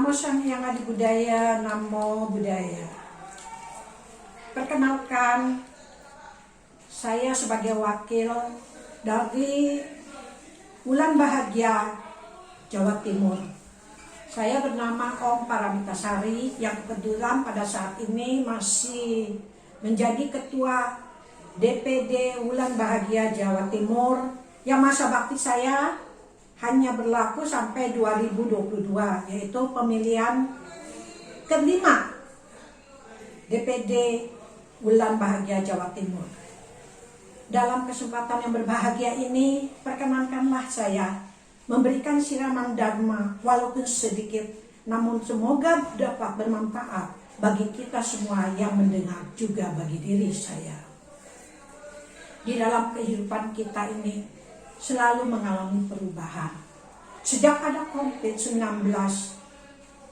Namo Sang Hyang Adi Budaya, Namo Buddhaya. Perkenalkan, saya sebagai wakil dari Wulan Bahagia, Jawa Timur. Saya bernama Om Paramitasari yang kebetulan pada saat ini masih menjadi ketua DPD Wulan Bahagia Jawa Timur, yang masa bakti saya hanya berlaku sampai 2022, yaitu pemilihan kelima DPD Wulan Bahagia Jawa Timur. Dalam kesempatan yang berbahagia ini, perkenankanlah saya memberikan siraman Dharma walaupun sedikit, namun semoga dapat bermanfaat bagi kita semua yang mendengar, juga bagi diri saya. Di dalam kehidupan kita ini selalu mengalami perubahan. Sejak ada COVID-19,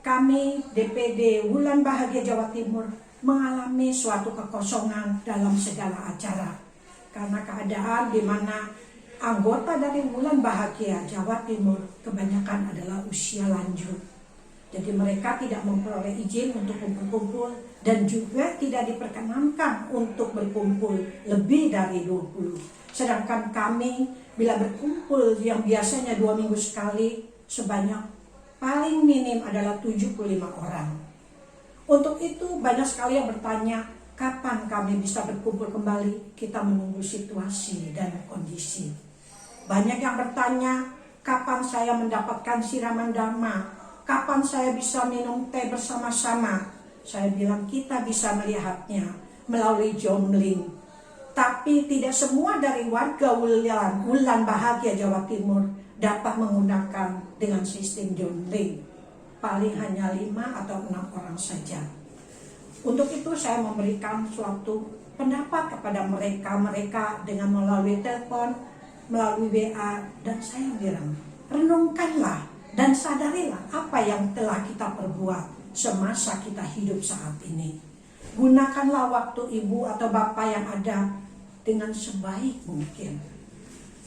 kami DPD Wulan Bahagia Jawa Timur mengalami suatu kekosongan dalam segala acara. Karena keadaan di mana anggota dari Wulan Bahagia Jawa Timur kebanyakan adalah usia lanjut. Jadi mereka tidak memperoleh izin untuk kumpul-kumpul dan juga tidak diperkenankan untuk berkumpul lebih dari 20. Sedangkan kami bila berkumpul yang biasanya 2 minggu sekali, sebanyak paling minim adalah 75 orang. Untuk itu banyak sekali yang bertanya, kapan kami bisa berkumpul kembali? Kita menunggu situasi dan kondisi. Banyak yang bertanya, kapan saya mendapatkan siraman Dharma? Kapan saya bisa minum teh bersama-sama? Saya bilang kita bisa melihatnya melalui jombling. Tapi tidak semua dari warga Wulan Bahagia Jawa Timur dapat menggunakan dengan sistem jombling. Paling hanya 5 atau 6 orang saja. Untuk itu saya memberikan suatu pendapat kepada mereka dengan melalui telepon, melalui WA, dan saya bilang, renungkanlah dan sadarilah apa yang telah kita perbuat semasa kita hidup saat ini. Gunakanlah waktu ibu atau bapak yang ada dengan sebaik mungkin.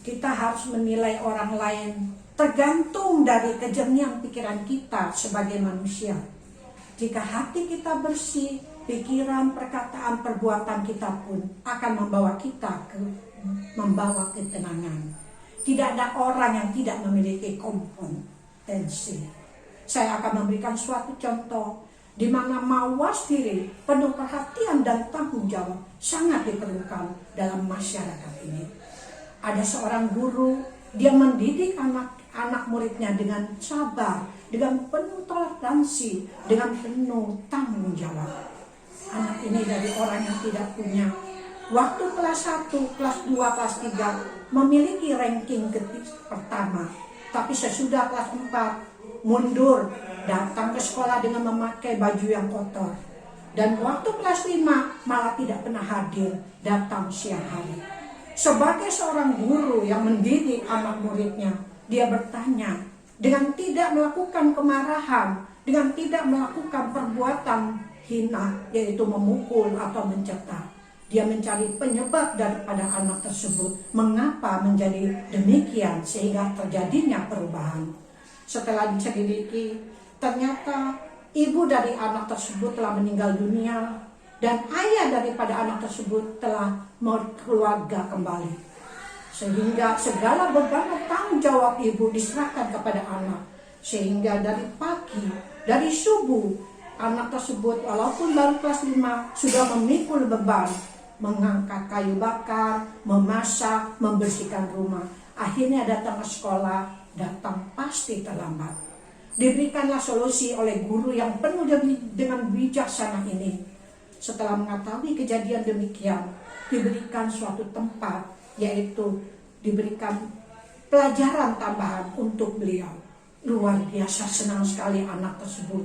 Kita harus menilai orang lain tergantung dari kejernihan pikiran kita sebagai manusia. Jika hati kita bersih, pikiran, perkataan, perbuatan kita pun akan membawa kita membawa ketenangan. Tidak ada orang yang tidak memiliki kompetensi. Saya akan memberikan suatu contoh di mana mawas diri, penuh perhatian dan tanggung jawab sangat diperlukan dalam masyarakat ini. Ada seorang guru, dia mendidik anak muridnya dengan sabar, dengan penuh toleransi, dengan penuh tanggung jawab. Anak ini dari orang yang tidak punya. Waktu kelas 1, kelas 2, kelas 3 memiliki ranking pertama. Tapi sesudah kelas 4 mundur, datang ke sekolah dengan memakai baju yang kotor. Dan waktu kelas 5 malah tidak pernah hadir, datang siang hari. Sebagai seorang guru yang mendidik anak muridnya, dia bertanya dengan tidak melakukan kemarahan, dengan tidak melakukan perbuatan hina, yaitu memukul atau mencela. Dia mencari penyebab daripada anak tersebut, mengapa menjadi demikian sehingga terjadinya perubahan. Setelah diselidiki, ternyata ibu dari anak tersebut telah meninggal dunia dan ayah daripada anak tersebut telah berkeluarga kembali. Sehingga segala beban dan tanggung jawab ibu diserahkan kepada anak. Sehingga dari pagi, dari subuh, anak tersebut walaupun baru kelas 5 sudah memikul beban, mengangkat kayu bakar, memasak, membersihkan rumah. Akhirnya datang ke sekolah, datang pasti terlambat. Diberikanlah solusi oleh guru yang penuh dengan bijaksana ini. Setelah mengetahui kejadian demikian, diberikan suatu tempat, yaitu diberikan pelajaran tambahan untuk beliau. Luar biasa senang sekali anak tersebut.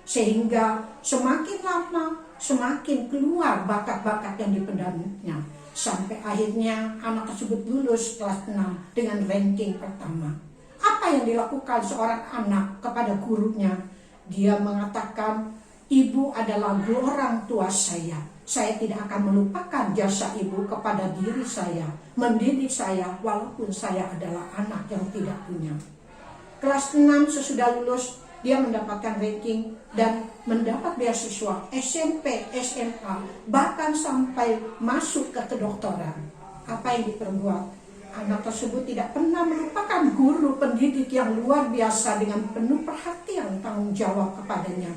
Sehingga semakin lama, semakin keluar bakat-bakat yang dipendamnya. Sampai akhirnya anak tersebut lulus kelas 6 dengan ranking pertama. Apa yang dilakukan seorang anak kepada gurunya? Dia mengatakan, ibu adalah orang tua saya. Saya tidak akan melupakan jasa ibu kepada diri saya, mendidik saya walaupun saya adalah anak yang tidak punya. Kelas 6 sesudah lulus, dia mendapatkan ranking dan mendapat beasiswa SMP, SMA, bahkan sampai masuk ke kedokteran. Apa yang diperbuat? Anak tersebut tidak pernah melupakan guru pendidik yang luar biasa dengan penuh perhatian tanggung jawab kepadanya.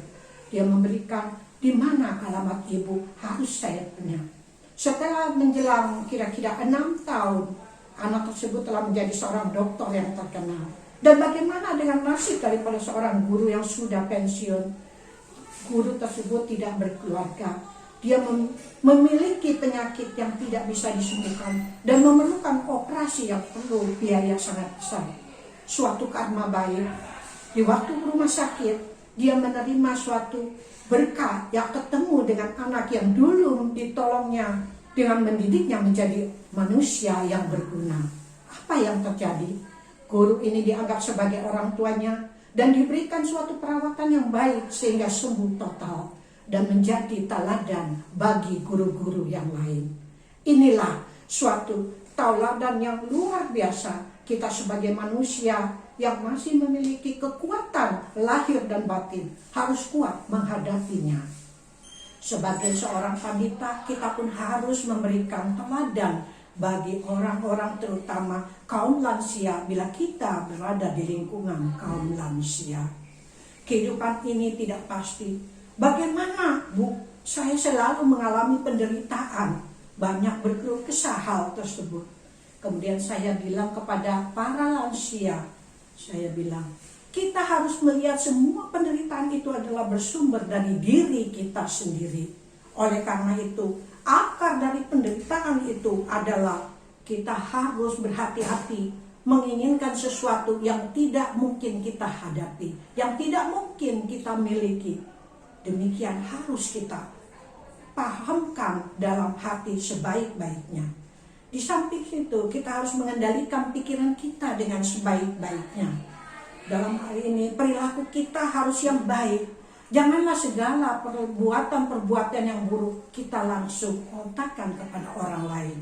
Dia memberikan di mana alamat ibu, harus saya punya. Setelah menjelang kira-kira 6 tahun, anak tersebut telah menjadi seorang dokter yang terkenal. Dan bagaimana dengan nasib daripada seorang guru yang sudah pensiun? Guru tersebut tidak berkeluarga. Dia memiliki penyakit yang tidak bisa disembuhkan dan memerlukan operasi yang perlu biaya sangat besar. Suatu karma baik, di waktu rumah sakit, dia menerima suatu berkah yang ketemu dengan anak yang dulu ditolongnya dengan mendidiknya menjadi manusia yang berguna. Apa yang terjadi? Guru ini dianggap sebagai orang tuanya dan diberikan suatu perawatan yang baik sehingga sembuh total dan menjadi teladan bagi guru-guru yang lain. Inilah suatu tauladan yang luar biasa. Kita sebagai manusia yang masih memiliki kekuatan lahir dan batin harus kuat menghadapinya. Sebagai seorang pandita, kita pun harus memberikan teladan bagi orang-orang, terutama kaum lansia, bila kita berada di lingkungan kaum lansia. Kehidupan ini tidak pasti. Bagaimana, Bu? Saya selalu mengalami penderitaan, banyak berkeluh kesah hal tersebut. Kemudian saya bilang kepada para lansia, saya bilang, kita harus melihat semua penderitaan itu adalah bersumber dari diri kita sendiri. Oleh karena itu, akar dari penderitaan itu adalah kita harus berhati-hati menginginkan sesuatu yang tidak mungkin kita hadapi, yang tidak mungkin kita miliki. Demikian harus kita pahamkan dalam hati sebaik-baiknya. Di samping itu, kita harus mengendalikan pikiran kita dengan sebaik-baiknya. Dalam hal ini, perilaku kita harus yang baik. Janganlah segala perbuatan-perbuatan yang buruk kita langsung kontakkan kepada orang lain.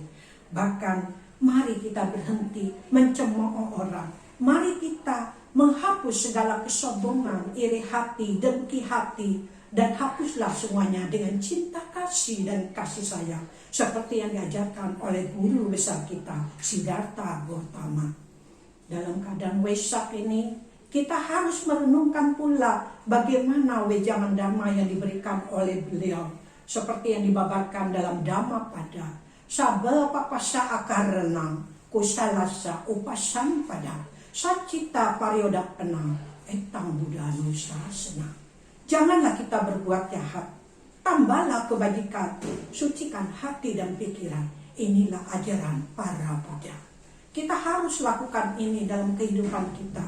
Bahkan, mari kita berhenti mencemooh orang. Mari kita menghapus segala kesombongan, iri hati, dengki hati, dan hapuslah semuanya dengan cinta kasih dan kasih sayang, seperti yang diajarkan oleh guru besar kita, Siddhartha Gautama. Dalam keadaan Wesak ini, kita harus merenungkan pula bagaimana wejangan dhamma yang diberikan oleh beliau, seperti yang dibabarkan dalam Dhammapada. Sabha papasa akarenang, kusalasa upasampada, sacita pariyodapana, etang buddhanusasana. Janganlah kita berbuat jahat, tambahlah kebajikan, sucikan hati dan pikiran. Inilah ajaran para Buddha. Kita harus lakukan ini dalam kehidupan kita.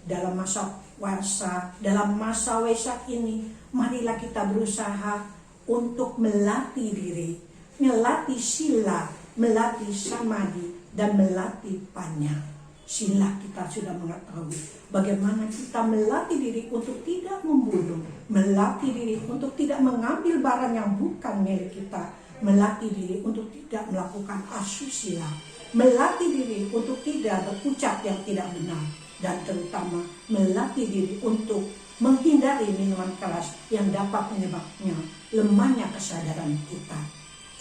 Dalam masa puasa, dalam masa Wesak ini, marilah kita berusaha untuk melatih diri, melatih sila, melatih samadhi, dan melatih panya. Sila kita sudah mengetahui bagaimana kita melatih diri untuk tidak membunuh, melatih diri untuk tidak mengambil barang yang bukan milik kita, melatih diri untuk tidak melakukan asusila, melatih diri untuk tidak berucap yang tidak benar, dan terutama melatih diri untuk menghindari minuman keras yang dapat menyebabkan lemahnya kesadaran kita.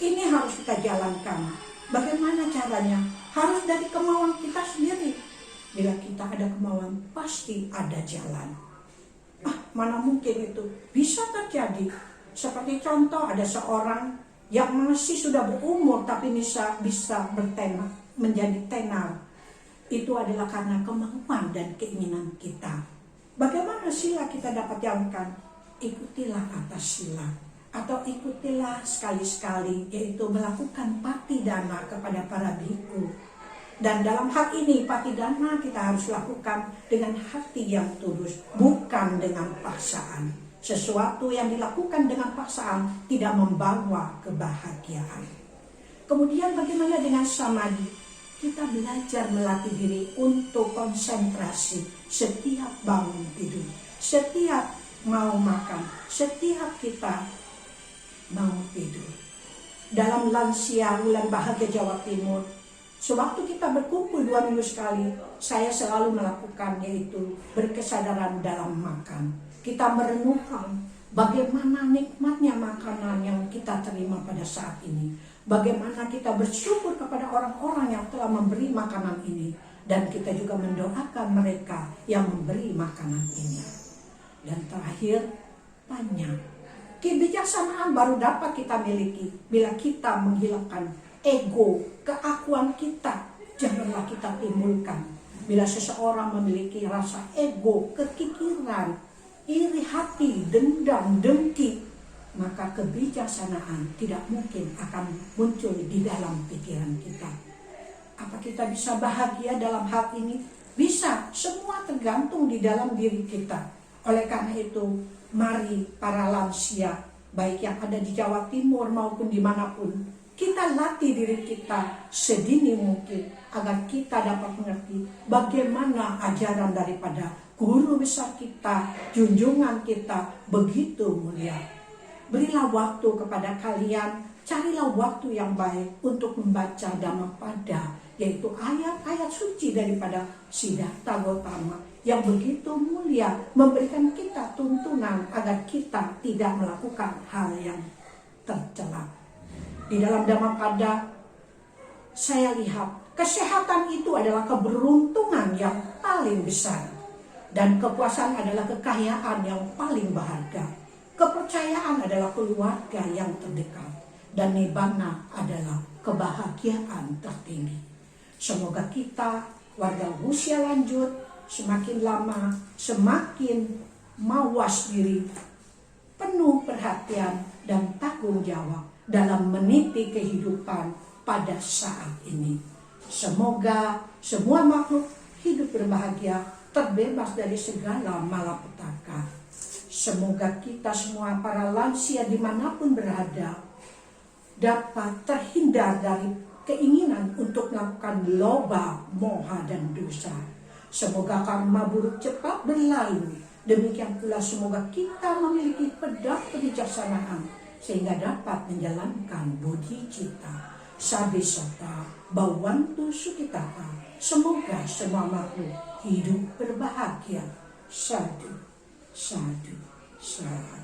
Ini harus kita jalankan. Bagaimana caranya? Harus dari kemauan kita sendiri. Bila kita ada kemauan, pasti ada jalan. Mana mungkin itu bisa terjadi. Seperti contoh, ada seorang yang masih sudah berumur tapi bisa bertenar, menjadi tenar. Itu adalah karena kemauan dan keinginan kita. Bagaimana sila kita dapat jalankan? Ikutilah atas sila. Atau ikutilah sekali-sekali, yaitu melakukan patidana kepada para biku. Dan dalam hal ini patidana kita harus lakukan dengan hati yang tulus, bukan dengan paksaan. Sesuatu yang dilakukan dengan paksaan tidak membawa kebahagiaan. Kemudian bagaimana dengan samadhi? Kita belajar melatih diri untuk konsentrasi setiap bangun tidur, setiap mau makan, setiap kita mau tidur. Dalam lansia bulan bahagia Jawa Timur, sewaktu kita berkumpul 2 2 minggu sekali saya selalu melakukan, yaitu berkesadaran dalam makan. Kita merenungkan bagaimana nikmatnya makanan yang kita terima pada saat ini. Bagaimana kita bersyukur kepada orang-orang yang telah memberi makanan ini. Dan kita juga mendoakan mereka yang memberi makanan ini. Dan terakhir, banyak. Kebijaksanaan baru dapat kita miliki bila kita menghilangkan ego, keakuan kita. Janganlah kita timbulkan. Bila seseorang memiliki rasa ego, kekikiran, iri hati, dendam, dengki, maka kebijaksanaan tidak mungkin akan muncul di dalam pikiran kita. Apa kita bisa bahagia dalam hal ini? Bisa, semua tergantung di dalam diri kita. Oleh karena itu, mari para lansia, baik yang ada di Jawa Timur maupun dimanapun, kita latih diri kita sedini mungkin agar kita dapat mengerti bagaimana ajaran daripada guru besar kita, junjungan kita begitu mulia. Berilah waktu kepada kalian, carilah waktu yang baik untuk membaca Dhammapada, yaitu ayat-ayat suci daripada Siddhartha Gautama yang begitu mulia, memberikan kita tuntunan agar kita tidak melakukan hal yang tercela. Di dalam Dhammapada saya lihat kesehatan itu adalah keberuntungan yang paling besar, dan kepuasan adalah kekayaan yang paling berharga. Kepercayaan adalah keluarga yang terdekat, dan nibbana adalah kebahagiaan tertinggi. Semoga kita warga usia lanjut semakin lama semakin mawas diri, penuh perhatian dan tanggung jawab dalam meniti kehidupan pada saat ini. Semoga semua makhluk hidup berbahagia, terbebas dari segala malapetaka. Semoga kita semua para lansia dimanapun berada dapat terhindar dari keinginan untuk melakukan loba, moha, dan dosa. Semoga karma buruk cepat berlalu. Demikian pula semoga kita memiliki pedang kebijaksanaan sehingga dapat menjalankan bodhicitta. Sabisata Bhavantu Sukhitata. Semoga semua makhluk hidup berbahagia. Sadhu, sadhu, sadhu.